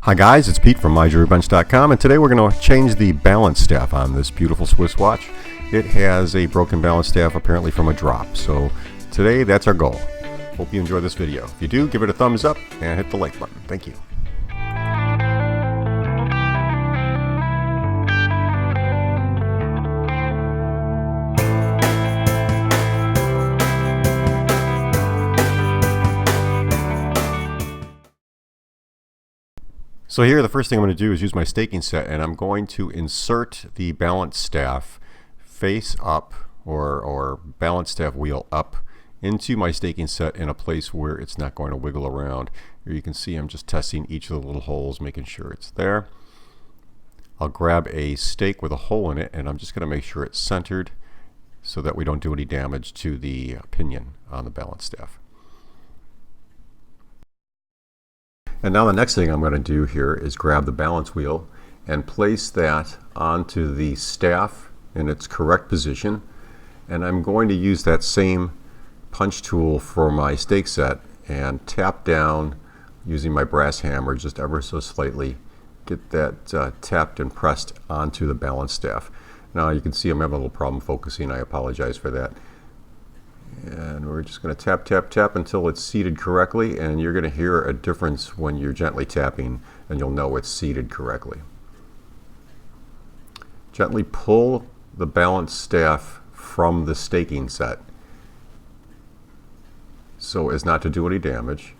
Hi guys, it's Pete from MyJewelryBench.com, and today we're going to change the balance staff on this beautiful Swiss watch. It has a broken balance staff apparently from a drop, so today that's our goal. Hope you enjoy this video. If you do, give it a thumbs up and hit the like button. Thank you. So here, the first thing I'm going to do is use my staking set, and I'm going to insert the balance staff face up, or balance staff wheel up, into my staking set in a place where it's not going to wiggle around. Here you can see I'm just testing each of the little holes, making sure it's there. I'll grab a stake with a hole in it, and I'm just going to make sure it's centered so that we don't do any damage to the pinion on the balance staff. And now the next thing I'm going to do here is grab the balance wheel and place that onto the staff in its correct position. And I'm going to use that same punch tool for my stake set and tap down using my brass hammer just ever so slightly. Get that tapped and pressed onto the balance staff. Now you can see I'm having a little problem focusing. I apologize for that. And we're just going to tap, tap, tap until it's seated correctly, and you're going to hear a difference when you're gently tapping, and you'll know it's seated correctly. Gently pull the balance staff from the staking set so as not to do any damage.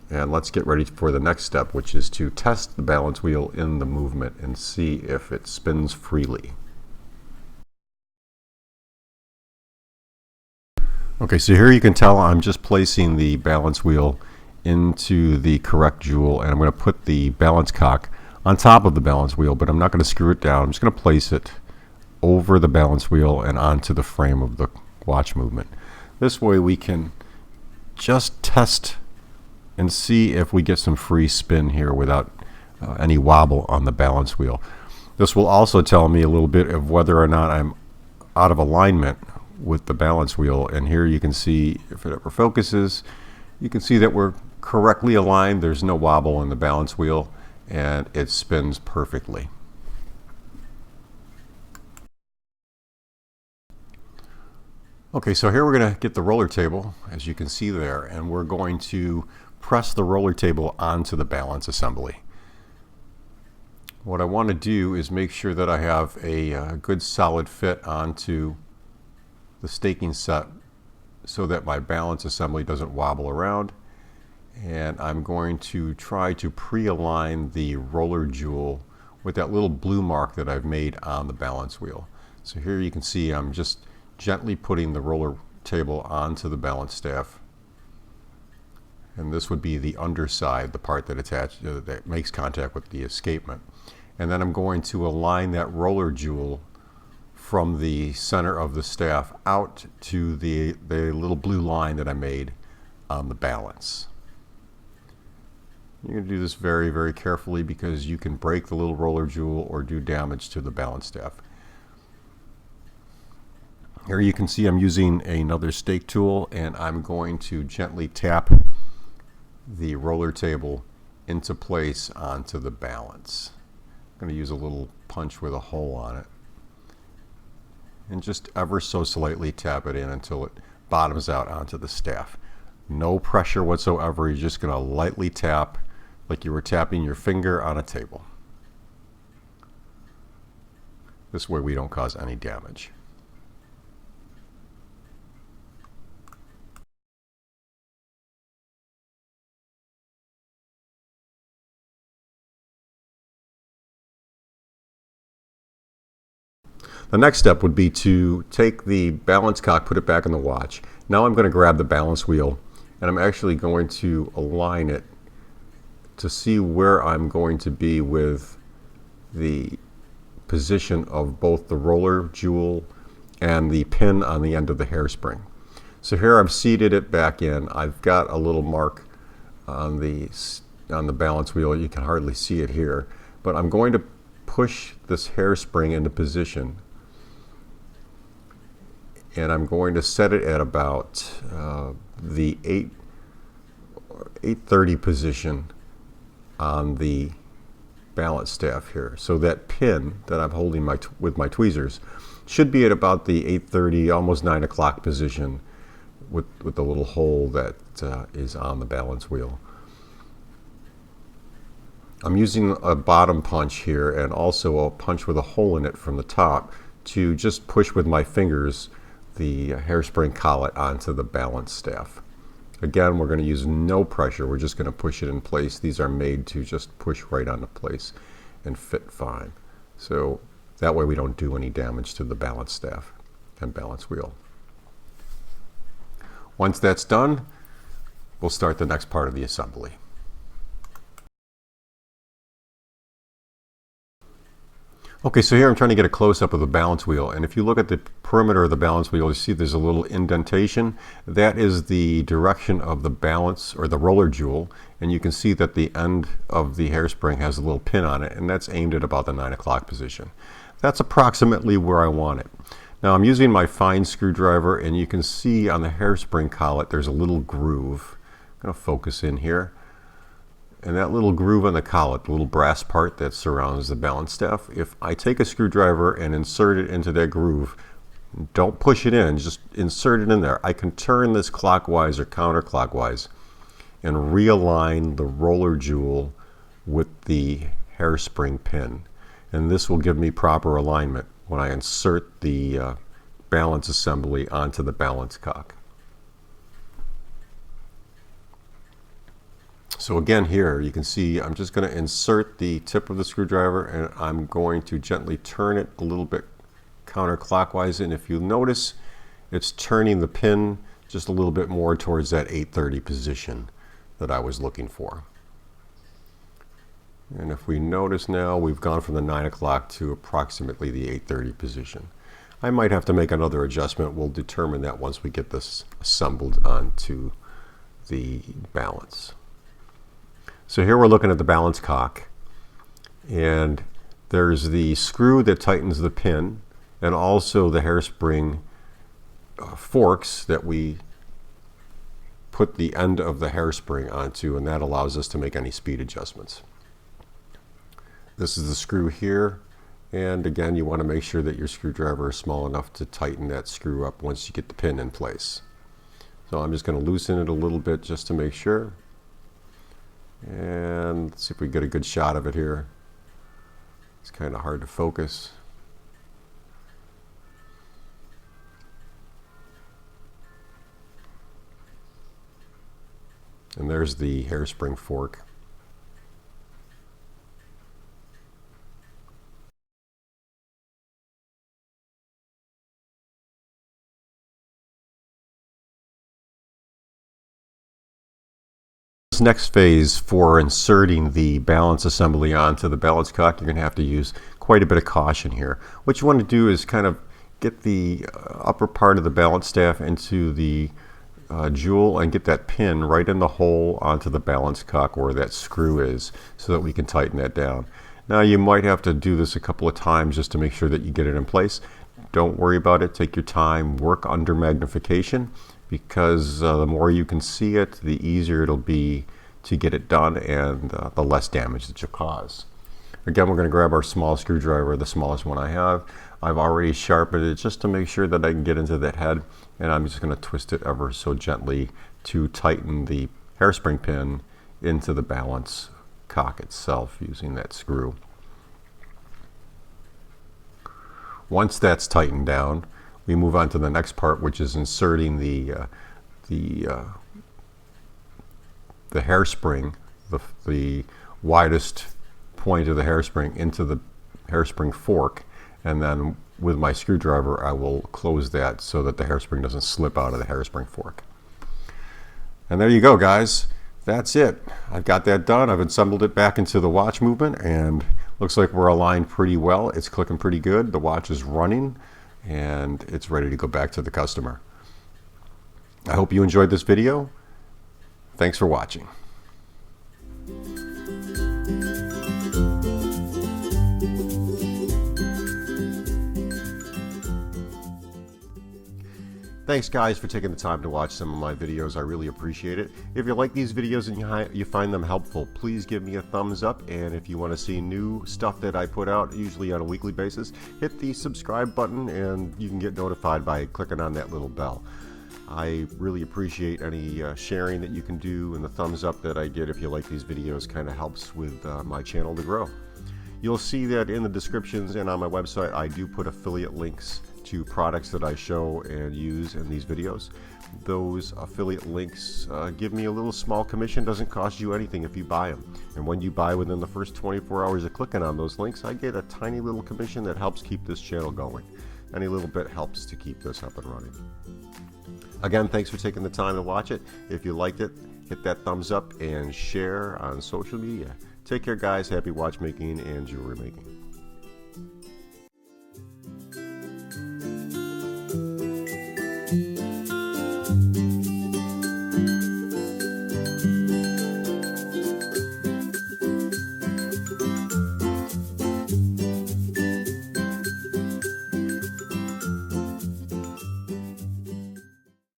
And let's get ready for the next step, which is to test the balance wheel in the movement and see if it spins freely. Okay, so here you can tell I'm just placing the balance wheel into the correct jewel, and I'm going to put the balance cock on top of the balance wheel, but I'm not going to screw it down. I'm just going to place it over the balance wheel and onto the frame of the watch movement. This way we can just test and see if we get some free spin here without any wobble on the balance wheel. This will also tell me a little bit of whether or not I'm out of alignment with the balance wheel, and here you can see, if it ever focuses, you can see that we're correctly aligned. There's no wobble in the balance wheel, and it spins perfectly. Okay, so here we're going to get the roller table, as you can see there, and we're going to press the roller table onto the balance assembly. What I want to do is make sure that I have a good solid fit onto the staking set so that my balance assembly doesn't wobble around, and I'm going to try to pre-align the roller jewel with that little blue mark that I've made on the balance wheel. So here you can see I'm just gently putting the roller table onto the balance staff, and this would be the underside, the part that that makes contact with the escapement. And then I'm going to align that roller jewel from the center of the staff out to the little blue line that I made on the balance. You're going to do this very, very carefully because you can break the little roller jewel or do damage to the balance staff. Here you can see I'm using another stake tool, and I'm going to gently tap the roller table into place onto the balance. I'm going to use a little punch with a hole on it, and just ever so slightly tap it in until it bottoms out onto the staff. No pressure whatsoever. You're just going to lightly tap like you were tapping your finger on a table. This way we don't cause any damage. The next step would be to take the balance cock, put it back in the watch. Now I'm going to grab the balance wheel, and I'm actually going to align it to see where I'm going to be with the position of both the roller jewel and the pin on the end of the hairspring. So here I've seated it back in. I've got a little mark on the balance wheel. You can hardly see it here, but I'm going to push this hairspring into position, and I'm going to set it at about the 8:30 position on the balance staff here. So that pin that I'm holding with my tweezers should be at about the 8:30, almost 9 o'clock position with the little hole that is on the balance wheel. I'm using a bottom punch here and also a punch with a hole in it from the top to just push with my fingers the hairspring collet onto the balance staff. Again, we're going to use no pressure. We're just going to push it in place. These are made to just push right onto place and fit fine. So that way we don't do any damage to the balance staff and balance wheel. Once that's done, we'll start the next part of the assembly. Okay, so here I'm trying to get a close-up of the balance wheel, and if you look at the perimeter of the balance wheel, you see there's a little indentation. That is the direction of the balance or the roller jewel, and you can see that the end of the hairspring has a little pin on it, and that's aimed at about the 9 o'clock position. That's approximately where I want it. Now I'm using my fine screwdriver, and you can see on the hairspring collet there's a little groove. I'm going to focus in here. And that little groove on the collet, the little brass part that surrounds the balance staff, if I take a screwdriver and insert it into that groove, don't push it in, just insert it in there. I can turn this clockwise or counterclockwise and realign the roller jewel with the hairspring pin. And this will give me proper alignment when I insert the balance assembly onto the balance cock. So again here you can see I'm just going to insert the tip of the screwdriver and I'm going to gently turn it a little bit counterclockwise, and if you notice it's turning the pin just a little bit more towards that 8:30 position that I was looking for. And if we notice now we've gone from the 9 o'clock to approximately the 8:30 position. I might have to make another adjustment. We'll determine that once we get this assembled onto the balance. So here we're looking at the balance cock, and there's the screw that tightens the pin and also the hairspring forks that we put the end of the hairspring onto, and that allows us to make any speed adjustments. This is the screw here, and again you want to make sure that your screwdriver is small enough to tighten that screw up once you get the pin in place. So I'm just going to loosen it a little bit just to make sure. And let's see if we get a good shot of it here. It's kind of hard to focus. And there's the hairspring fork. This next phase for inserting the balance assembly onto the balance cock, you're going to have to use quite a bit of caution here. What you want to do is kind of get the upper part of the balance staff into the jewel and get that pin right in the hole onto the balance cock where that screw is, so that we can tighten that down. Now you might have to do this a couple of times just to make sure that you get it in place. Don't worry about it. Take your time. Work under magnification, because the more you can see it, the easier it'll be to get it done, and the less damage that you'll cause. Again, we're going to grab our small screwdriver, the smallest one I have. I've already sharpened it just to make sure that I can get into that head, and I'm just going to twist it ever so gently to tighten the hairspring pin into the balance cock itself using that screw. Once that's tightened down, we move on to the next part, which is inserting the hairspring, the widest point of the hairspring into the hairspring fork, and then with my screwdriver I will close that so that the hairspring doesn't slip out of the hairspring fork. And there you go, guys. That's it. I've got that done. I've assembled it back into the watch movement, and looks like we're aligned pretty well. It's clicking pretty good. The watch is running, and it's ready to go back to the customer. I hope you enjoyed this video. Thanks for watching. Thanks guys for taking the time to watch some of my videos. I really appreciate it. If you like these videos and you find them helpful, please give me a thumbs up. And if you want to see new stuff that I put out, usually on a weekly basis, hit the subscribe button and you can get notified by clicking on that little bell. I really appreciate any sharing that you can do, and the thumbs up that I get if you like these videos kind of helps with my channel to grow. You'll see that in the descriptions and on my website I do put affiliate links to products that I show and use in these videos. Those affiliate links give me a little small commission. Doesn't cost you anything if you buy them, and when you buy within the first 24 hours of clicking on those links, I get a tiny little commission that helps keep this channel going. Any little bit helps to keep this up and running. Again, thanks for taking the time to watch it. If you liked it, hit that thumbs up and share on social media. Take care guys, happy watchmaking and jewelry making.